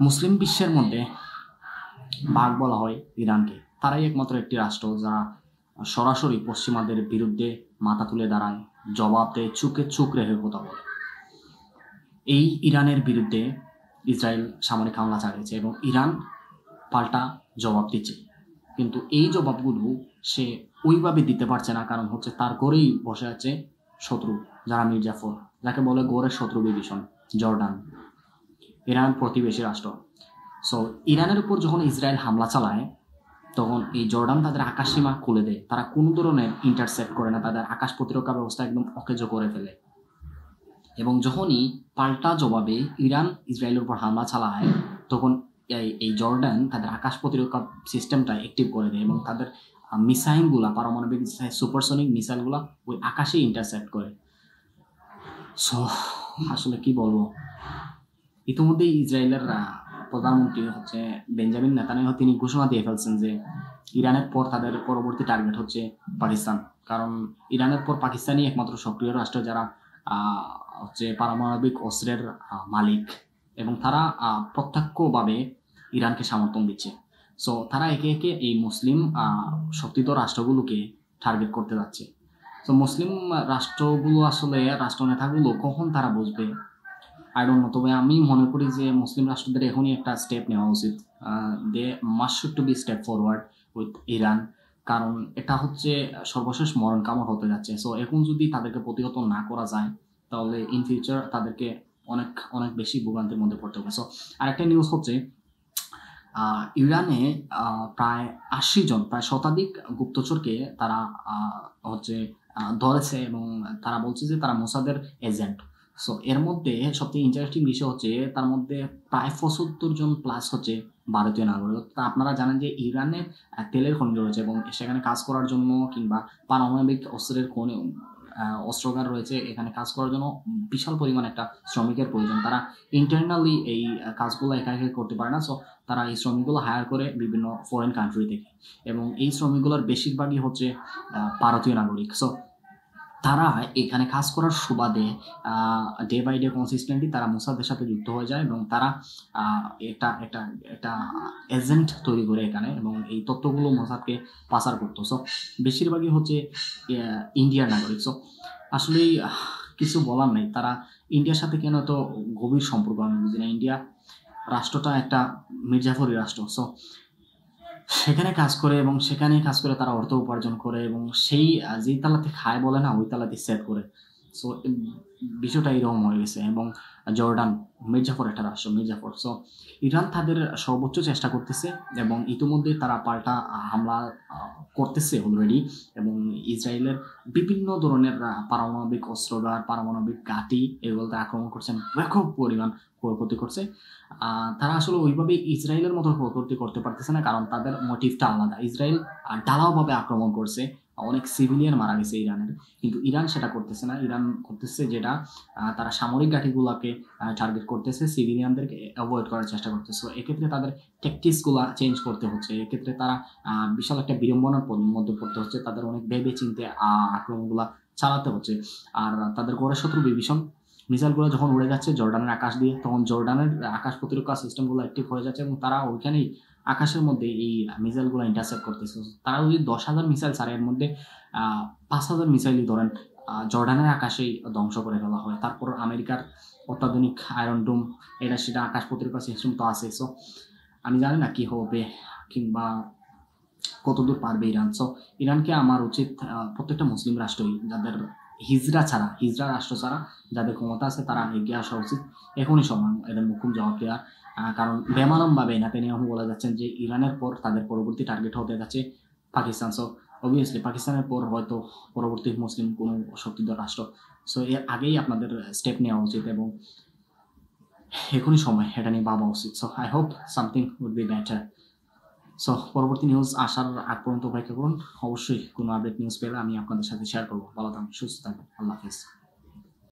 মুসলিম বিশ্বের মধ্যে ভাগ বলা হয় ইরানকে। তারাই একমাত্র একটি রাষ্ট্র যারা সরাসরি পশ্চিমাদের বিরুদ্ধে মাথা তুলে দাঁড়ায়, জবাব দেয়, চুকে চুক রেখে কথা বলে। এই ইরানের বিরুদ্ধে ইসরায়েল সামরিক হামলা চালিয়েছে এবং ইরান পাল্টা জবাব দিচ্ছে, কিন্তু এই জবাবগুলো সে ওইভাবে দিতে পারছে না, কারণ হচ্ছে তার ঘরেই বসে আছে শত্রু, যারা মির্জাফর, যাকে বলে ঘরের শত্রু বিভীষণ, জর্ডান, ইরান প্রতিবেশী রাষ্ট্র। সো ইরানের উপর যখন ইসরায়েল হামলা চালায় তখন এই জর্ডান তাদের আকাশসীমা খুলে দেয়, তারা কোনো ধরনের ইন্টারসেপ্ট করে না, তাদের আকাশ প্রতিরক্ষা ব্যবস্থা একদম অকেজ করে ফেলে। এবং যখনই পাল্টা জবাবে ইরান ইসরায়েলের উপর হামলা চালায় তখন এই জর্ডান তাদের আকাশ প্রতিরক্ষা সিস্টেমটা অ্যাক্টিভ করে দেয় এবং তাদের মিসাইলগুলা, পারমাণবিক সুপারসনিক মিসাইলগুলা ওই আকাশে ইন্টারসেপ্ট করে। সো আসলে কি বলবো, ইতিমধ্যেই ইসরায়েলের প্রধানমন্ত্রী হচ্ছে বেঞ্জামিন নেতানিয়াহু, তিনি ঘোষণা দিয়ে ফেলছেন যে ইরানের পর তাদের পরবর্তী টার্গেট হচ্ছে পাকিস্তান, কারণ ইরানের পর পাকিস্তানই একমাত্র সক্রিয় রাষ্ট্র যারা হচ্ছে পারমাণবিক অস্ত্রের মালিক, এবং তারা প্রত্যক্ষভাবে ইরানকে সমর্থন দিচ্ছে। সো তারা একে একে এই মুসলিম শক্তিধর রাষ্ট্রগুলোকে টার্গেট করতে যাচ্ছে। তো মুসলিম রাষ্ট্রগুলো আসলে রাষ্ট্রনেতাগুলো কখন তারা বুঝবে আই ডোন্ট নো, তবে আমি মনে করি যে মুসলিম রাষ্ট্রদের এখনই একটা স্টেপ নেওয়া উচিত। They must to be step forward with Iran, কারণ এটা হচ্ছে সর্বশেষ মরণ কামড় হতে যাচ্ছে। সো এখন যদি তাদেরকে প্রতিহত না করা যায় তাহলে ইন ফিউচার তাদেরকে অনেক অনেক বেশি ভোগান্তির মধ্যে পড়তে হবে। সো আরেকটা নিউজ হচ্ছে ইরানে প্রায় 80 জন, প্রায় শতাধিক গুপ্তচরকে তারা হচ্ছে ধরেছে এবং তারা বলছে যে তারা মোসাদের এজেন্ট। সো এর মধ্যে সবথেকে ইন্টারেস্টিং বিষয় হচ্ছে তার মধ্যে প্রায় 75 জন প্লাস হচ্ছে ভারতীয় নাগরিক। তা আপনারা জানেন যে ইরানে তেলের খনি রয়েছে এবং সেখানে কাজ করার জন্য কিংবা পারমাণবিক অস্ত্রের খনি অস্ত্রাগার রয়েছে, এখানে কাজ করার জন্য বিশাল পরিমাণ একটা শ্রমিকের প্রয়োজন। তারা ইন্টারনালি এই কাজগুলো একা একা করতে পারে না। সো তারা এই শ্রমিকগুলো হায়ার করে বিভিন্ন ফরেন কান্ট্রি থেকে, এবং এই শ্রমিকগুলোর বেশিরভাগই হচ্ছে ভারতীয় নাগরিক। সো তারা এখানে কাজ করার সুবাদে ডে বাই ডে কনসিস্টেন্টলি তারা মোসাদের সাথে যুক্ত হয়ে যায় এবং তারা একটা একটা একটা এজেন্ট তৈরি করে এখানে, এবং এই তথ্যগুলো মোসাদকে পাচার করতো। সো বেশিরভাগই হচ্ছে ইন্ডিয়ার নাগরিক। সো আসলেই কিছু বলার নেই, তারা ইন্ডিয়ার সাথে কেন এত গভীর সম্পর্ক আমি বুঝি না। ইন্ডিয়া রাষ্ট্রটা একটা মির্জাফরি রাষ্ট্র। সো সেখানে কাজ করে এবং সেখানে কাজ করে তারা অর্থ উপার্জন করে এবং সেই যেই তালাতে খায় বলে না, ওই তালাতে সেট করে। সো বিষয়টা এরকম হয়ে গেছে। এবং জর্ডান মির্জাফর একটা রাষ্ট্র, মির্জাফর। সো ইরান তাদের সর্বোচ্চ চেষ্টা করতেছে এবং ইতিমধ্যে তারা পাল্টা হামলা করতেছে অলরেডি, এবং ইসরায়েলের বিভিন্ন ধরনের পারমাণবিক অস্ত্রাগার, পারমাণবিক ঘাঁটি এগুলোতে আক্রমণ করছেন, ব্যাপক পরিমাণ ক্ষয়ক্ষতি করছে। তারা আসলে ওইভাবে ইসরায়েলের মতো ক্ষয়ক্ষতি করতে পারতেছে না, কারণ তাদের মোটিভটা আলাদা। ইসরায়েল ঢালাওভাবে আক্রমণ করছে, অনেক সিভিলিয়ান মারা গেছে ইরানের, কিন্তু ইরান সেটা করতেছে না। ইরান করতেছে যেটা, তারা সামরিক ঘাঁটিগুলোকে টার্গেট করতেছে, সিভিলিয়ানদেরকে অ্যাভয়েড করার চেষ্টা করতেছে। এক্ষেত্রে তাদের ট্যাকটিক্সগুলো চেঞ্জ করতে হচ্ছে, এক্ষেত্রে তারা বিশাল একটা বিড়ম্বনার মধ্যে পড়তে হচ্ছে, তাদের অনেক ভেবে চিন্তে আক্রমণগুলো চালাতে হচ্ছে। আর তাদের ঘরের শত্রু বিভীষণ মিসাইলগুলো যখন উড়ে যাচ্ছে জর্ডানের আকাশ দিয়ে, তখন জর্ডানের আকাশ প্রতিরক্ষা সিস্টেমগুলো অ্যাক্টিভ হয়ে যাচ্ছে এবং তারা ওইখানেই আকাশের মধ্যে এই মিসাইলগুলো ইন্টারসেপ্ট করতেছে। তারা যদি 10,000 মিসাইল ছাড়ে, এর মধ্যে 5,000 মিসাইলই ধরেন জর্ডানের আকাশেই ধ্বংস করে ফেলা হয়। তারপর আমেরিকার অত্যাধুনিক আয়রন ডোম, এটা সেটা আকাশ প্রতিরক্ষা সিস্টেম তো আছে। সো আমি জানি না কি হবে কিংবা কতদূর পারবে ইরান। সো ইরানকে আমার উচিত প্রত্যেকটা মুসলিম রাষ্ট্রই, যাদের হিজরা রাষ্ট্র ছাড়া যাদের ক্ষমতা আছে, তারা এগিয়ে আসা উচিত। এখনই সময় এদের মুখ্য জবাব দেওয়ার, কারণ বেমালুমভাবে নেতানিয়াহু বলে যাচ্ছেন যে ইরানের পর তাদের পরবর্তী টার্গেট হতে যাচ্ছে পাকিস্তান। সো অবভিয়াসলি পাকিস্তানের পর হয়তো পরবর্তী মুসলিম কোনো শক্তিধর রাষ্ট্র। সো এর আগেই আপনাদের স্টেপ নেওয়া উচিত এবং এখনই সময় এটা নিয়ে ভাবা উচিত। So I hope something would be better. So পরবর্তী নিউজ আসার আগ পর্যন্ত অপেক্ষা করুন। অবশ্যই কোনো আপডেট নিউজ পেলে আমি আপনাদের সাথে শেয়ার করবো। ভালো থাকুন, সুস্থ থাকুন, আল্লাহ হাফিজ।